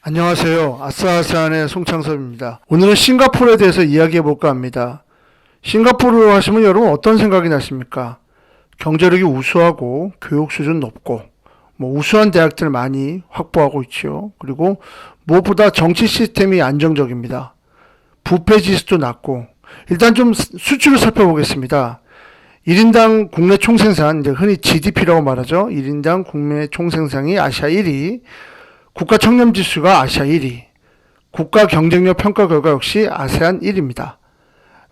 안녕하세요. 아싸아싸한의 송창섭입니다. 오늘은 싱가포르에 대해서 이야기해 볼까 합니다. 싱가포르로 하시면 여러분 어떤 생각이 나십니까? 경제력이 우수하고 교육 수준 높고 우수한 대학들 많이 확보하고 있죠. 그리고 무엇보다 정치 시스템이 안정적입니다. 부패 지수도 낮고 일단 좀 수치를 살펴보겠습니다. 1인당 국내 총생산, 흔히 GDP라고 말하죠. 1인당 국내 총생산이 아시아 1위, 국가 청렴지수가 아시아 1위, 국가 경쟁력 평가 결과 역시 아세안 1위입니다.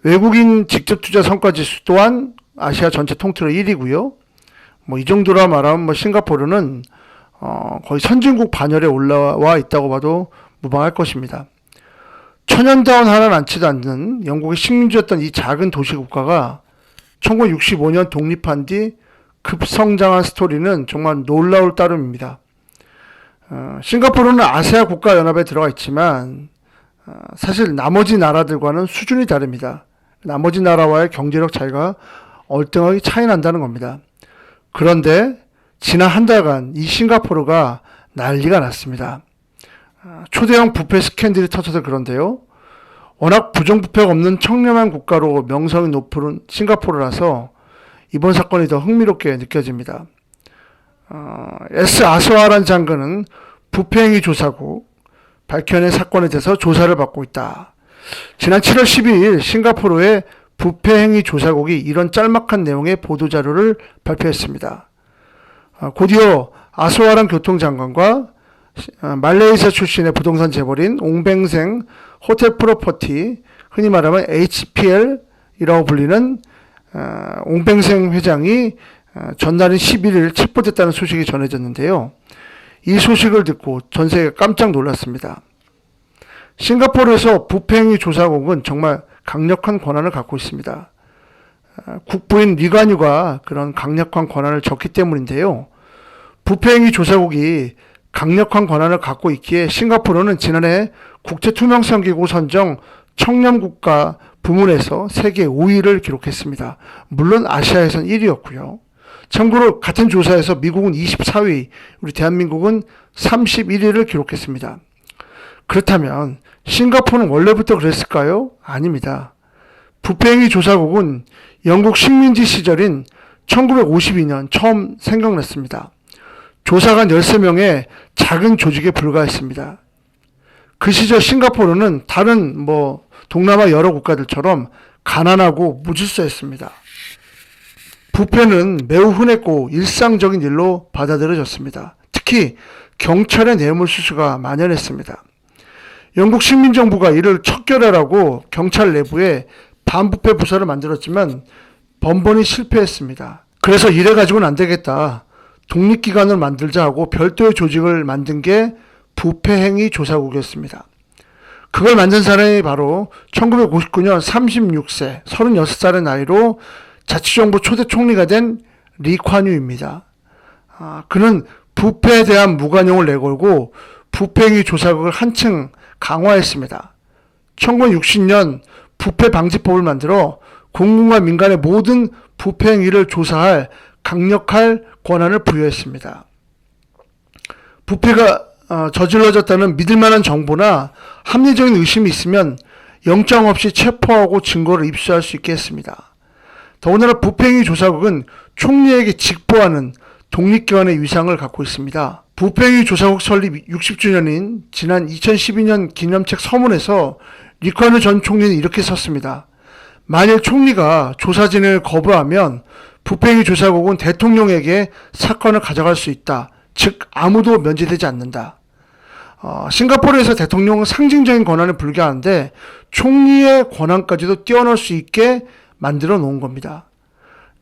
외국인 직접 투자 성과지수 또한 아시아 전체 통틀어 1위고요. 이 정도라 말하면 싱가포르는 거의 선진국 반열에 올라와 있다고 봐도 무방할 것입니다. 천연다운 하나 많지도 않는 영국의 식민지였던 이 작은 도시 국가가 1965년 독립한 뒤 급성장한 스토리는 정말 놀라울 따름입니다. 싱가포르는 아세아 국가연합에 들어가 있지만 사실 나머지 나라들과는 수준이 다릅니다. 나머지 나라와의 경제력 차이가 얼등하게 차이 난다는 겁니다. 그런데 지난 한 달간 이 싱가포르가 난리가 났습니다. 초대형 부패 스캔들이 터져서 그런데요. 워낙 부정부패가 없는 청렴한 국가로 명성이 높은 싱가포르라서 이번 사건이 더 흥미롭게 느껴집니다. S. 아소아란 장관은 부패행위 조사국 밝혀낸 사건에 대해서 조사를 받고 있다. 지난 7월 12일 싱가포르의 부패행위 조사국이 이런 짤막한 내용의 보도자료를 발표했습니다. 곧이어 아소아란 교통장관과 말레이시아 출신의 부동산 재벌인 옹뱅생 호텔 프로퍼티, 흔히 말하면 HPL이라고 불리는 옹뱅생 회장이 전날인 11일 체포됐다는 소식이 전해졌는데요. 이 소식을 듣고 전 세계가 깜짝 놀랐습니다. 싱가포르에서 부패행위 조사국은 정말 강력한 권한을 갖고 있습니다. 국부인 리관유가 그런 강력한 권한을 줬기 때문인데요. 부패행위 조사국이 강력한 권한을 갖고 있기에 싱가포르는 지난해 국제투명성기구 선정 청렴국가 부문에서 세계 5위를 기록했습니다. 물론 아시아에선 1위였고요. 참고로 같은 조사에서 미국은 24위, 우리 대한민국은 31위를 기록했습니다. 그렇다면 싱가포르는 원래부터 그랬을까요? 아닙니다. 부패행위 조사국은 영국 식민지 시절인 1952년 처음 생각났습니다. 조사관 13명의 작은 조직에 불과했습니다. 그 시절 싱가포르는 다른 동남아 여러 국가들처럼 가난하고 무질서했습니다. 부패는 매우 흔했고 일상적인 일로 받아들여졌습니다. 특히 경찰의 뇌물수수가 만연했습니다. 영국 식민정부가 이를 척결하라고 경찰 내부에 반부패 부서를 만들었지만 번번이 실패했습니다. 그래서 이래 가지고는 안 되겠다. 독립기관을 만들자 하고 별도의 조직을 만든 게 부패행위 조사국이었습니다. 그걸 만든 사람이 바로 1959년 36세, 36살의 나이로 자치정부 초대 총리가 된 리관유입니다. 그는 부패에 대한 무관용을 내걸고 부패행위 조사국을 한층 강화했습니다. 1960년 부패방지법을 만들어 공공과 민간의 모든 부패행위를 조사할 강력할 권한을 부여했습니다. 부패가 저질러졌다는 믿을만한 정보나 합리적인 의심이 있으면 영장 없이 체포하고 증거를 입수할 수 있게 했습니다. 더군다나 부패행위 조사국은 총리에게 직보하는 독립기관의 위상을 갖고 있습니다. 부패행위 조사국 설립 60주년인 지난 2012년 기념책 서문에서 리관유 전 총리는 이렇게 썼습니다. 만일 총리가 조사 진행을 거부하면 부패행위 조사국은 대통령에게 사건을 가져갈 수 있다. 즉 아무도 면제되지 않는다. 싱가포르에서 대통령은 상징적인 권한을 불개하는데 총리의 권한까지도 뛰어넘을 수 있게 만들어 놓은 겁니다.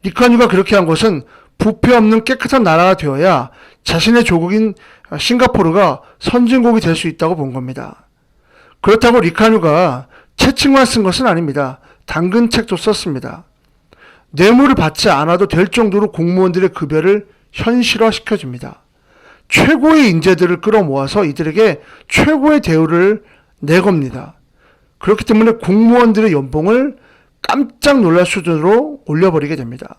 리관유가 그렇게 한 것은 부패 없는 깨끗한 나라가 되어야 자신의 조국인 싱가포르가 선진국이 될 수 있다고 본 겁니다. 그렇다고 리관유가 채찍만 쓴 것은 아닙니다. 당근 책도 썼습니다. 뇌물을 받지 않아도 될 정도로 공무원들의 급여를 현실화시켜줍니다. 최고의 인재들을 끌어모아서 이들에게 최고의 대우를 내겁니다. 그렇기 때문에 공무원들의 연봉을 깜짝 놀랄 수준으로 올려버리게 됩니다.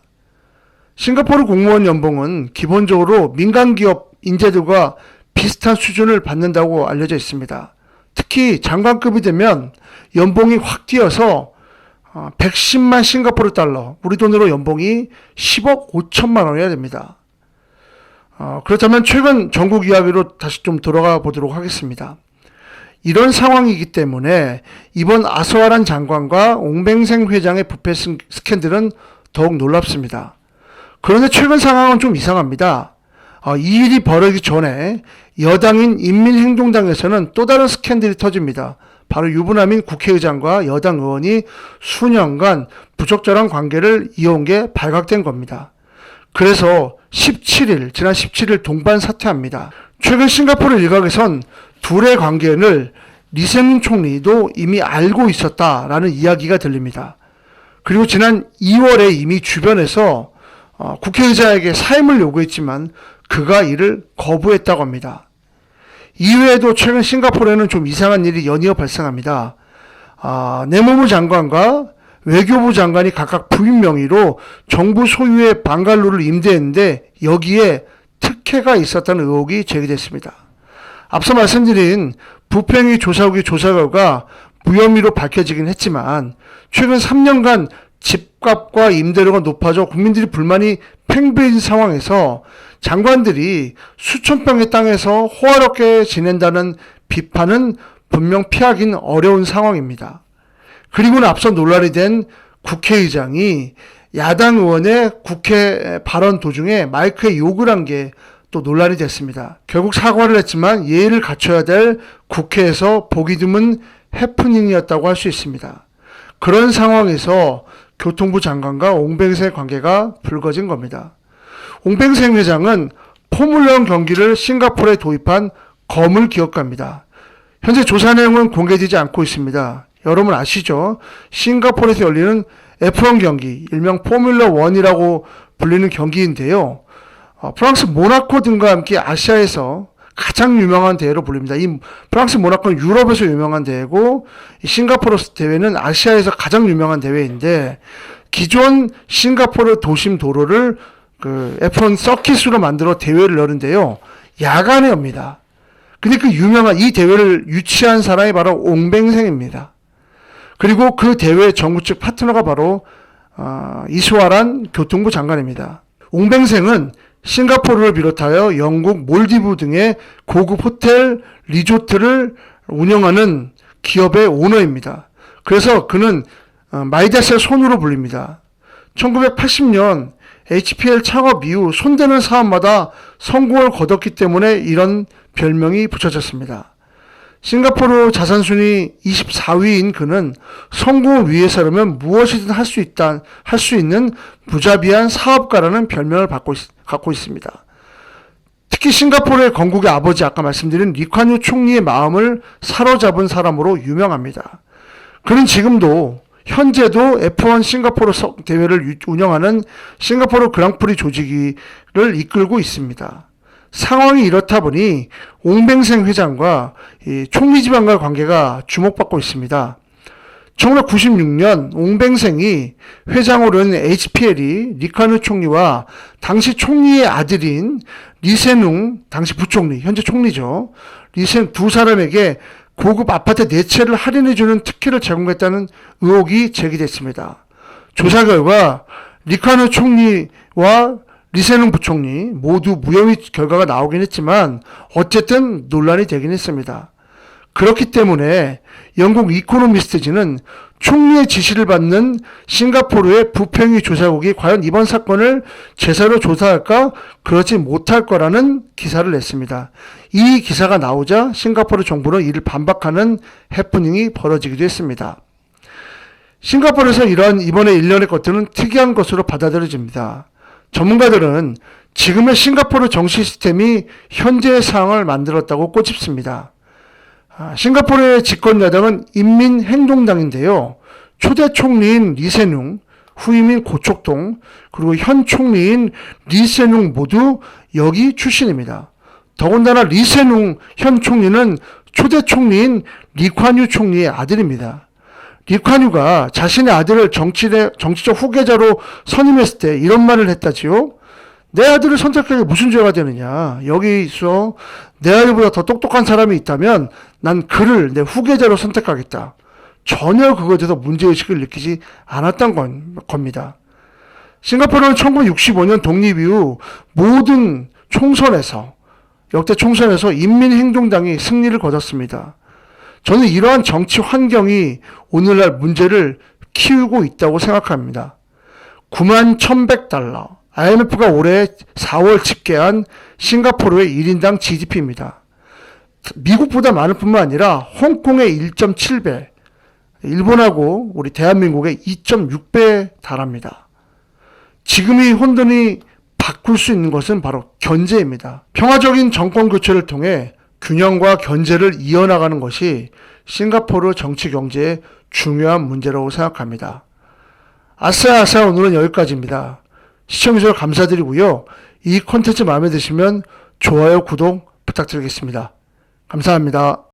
싱가포르 공무원 연봉은 기본적으로 민간기업 인재들과 비슷한 수준을 받는다고 알려져 있습니다. 특히 장관급이 되면 연봉이 확 뛰어서 110만 싱가포르 달러, 우리 돈으로 연봉이 10억 5천만 원이어야 됩니다. 그렇다면 최근 전국 이야기로 다시 좀 돌아가 보도록 하겠습니다. 이런 상황이기 때문에 이번 아서아란 장관과 옹뱅생 회장의 부패 스캔들은 더욱 놀랍습니다. 그런데 최근 상황은 좀 이상합니다. 이 일이 벌어지기 전에 여당인 인민행동당에서는 또 다른 스캔들이 터집니다. 바로 유부남인 국회의장과 여당 의원이 수년간 부적절한 관계를 이어온 게 발각된 겁니다. 그래서 지난 17일 동반 사퇴합니다. 최근 싱가포르 일각에선 둘의 관계를 리세눈 총리도 이미 알고 있었다라는 이야기가 들립니다. 그리고 지난 2월에 이미 주변에서 국회의장에게 사임을 요구했지만 그가 이를 거부했다고 합니다. 이외에도 최근 싱가포르에는 좀 이상한 일이 연이어 발생합니다. 내무부 장관과 외교부 장관이 각각 부인 명의로 정부 소유의 방갈로를 임대했는데 여기에 특혜가 있었다는 의혹이 제기됐습니다. 앞서 말씀드린 부평의 조사국의 조사 결과 무혐의로 밝혀지긴 했지만 최근 3년간 집값과 임대료가 높아져 국민들이 불만이 팽배해진 상황에서 장관들이 수천 평의 땅에서 호화롭게 지낸다는 비판은 분명 피하긴 어려운 상황입니다. 그리고는 앞서 논란이 된 국회의장이 야당 의원의 국회 발언 도중에 마이크에 욕을 한 게 또 논란이 됐습니다. 결국 사과를 했지만 예의를 갖춰야 될 국회에서 보기 드문 해프닝이었다고 할 수 있습니다. 그런 상황에서 교통부 장관과 옹뱅생 관계가 불거진 겁니다. 옹뱅생 회장은 포뮬러1 경기를 싱가포르에 도입한 거물 기업가입니다. 현재 조사 내용은 공개되지 않고 있습니다. 여러분 아시죠? 싱가포르에서 열리는 F1 경기, 일명 포뮬러1이라고 불리는 경기인데요. 프랑스 모나코 등과 함께 아시아에서 가장 유명한 대회로 불립니다. 이 프랑스 모나코는 유럽에서 유명한 대회고 싱가포르 대회는 아시아에서 가장 유명한 대회인데 기존 싱가포르 도심 도로를 F1 서킷으로 만들어 대회를 여는데요. 야간에 엽니다. 근데 그 유명한 이 대회를 유치한 사람이 바로 옹뱅생입니다. 그리고 그 대회 정부 측 파트너가 바로 이수아란 교통부 장관입니다. 옹뱅생은 싱가포르를 비롯하여 영국, 몰디브 등의 고급 호텔, 리조트를 운영하는 기업의 오너입니다. 그래서 그는 마이다스의 손으로 불립니다. 1980년 HPL 창업 이후 손대는 사업마다 성공을 거뒀기 때문에 이런 별명이 붙여졌습니다. 싱가포르 자산순위 24위인 그는 성공을 위해서라면 무엇이든 할 수 있는 무자비한 사업가라는 별명을 갖고 있습니다. 특히 싱가포르의 건국의 아버지 아까 말씀드린 리콴유 총리의 마음을 사로잡은 사람으로 유명합니다. 그는 지금도 현재도 F1 싱가포르 대회를 운영하는 싱가포르 그랑프리 조직을 이끌고 있습니다. 상황이 이렇다 보니 옹뱅생 회장과 총리 집안과의 관계가 주목받고 있습니다. 1996년 옹뱅생이 회장으로 온 HPL이 리콴유 총리와 당시 총리의 아들인 리세룽, 당시 부총리, 현재 총리죠. 리세룽 두 사람에게 고급 아파트 4채를 할인해주는 특혜를 제공했다는 의혹이 제기됐습니다. 조사 결과 리콴유 총리와 리세룽 부총리 모두 무혐의 결과가 나오긴 했지만 어쨌든 논란이 되긴 했습니다. 그렇기 때문에 영국 이코노미스트지는 총리의 지시를 받는 싱가포르의 부평위 조사국이 과연 이번 사건을 제대로 조사할까 그러지 못할 거라는 기사를 냈습니다. 이 기사가 나오자 싱가포르 정부는 이를 반박하는 해프닝이 벌어지기도 했습니다. 싱가포르에서 이번에 일련의 것들은 특이한 것으로 받아들여집니다. 전문가들은 지금의 싱가포르 정치 시스템이 현재의 상황을 만들었다고 꼬집습니다. 싱가포르의 집권 야당은 인민행동당인데요. 초대 총리인 리세룽, 후임인 고촉동, 그리고 현 총리인 리세룽 모두 여기 출신입니다. 더군다나 리세룽 현 총리는 초대 총리인 리콴유 총리의 아들입니다. 리콴유가 자신의 아들을 정치적 후계자로 선임했을 때 이런 말을 했다지요. 내 아들을 선택하게 무슨 죄가 되느냐. 여기서 내 아들보다 더 똑똑한 사람이 있다면 난 그를 내 후계자로 선택하겠다. 전혀 그것에 대해서 문제의식을 느끼지 않았던 겁니다. 싱가포르는 1965년 독립 이후 모든 총선에서, 역대 총선에서 인민행동당이 승리를 거뒀습니다. 저는 이러한 정치 환경이 오늘날 문제를 키우고 있다고 생각합니다. 91,100달러. IMF가 올해 4월 집계한 싱가포르의 1인당 GDP입니다. 미국보다 많을 뿐만 아니라 홍콩의 1.7배, 일본하고 우리 대한민국의 2.6배에 달합니다. 지금 이 혼돈이 바꿀 수 있는 것은 바로 견제입니다. 평화적인 정권 교체를 통해 균형과 견제를 이어나가는 것이 싱가포르 정치 경제의 중요한 문제라고 생각합니다. 아싸 오늘은 여기까지입니다. 시청해주셔서 감사드리고요. 이 콘텐츠 마음에 드시면 좋아요, 구독 부탁드리겠습니다. 감사합니다.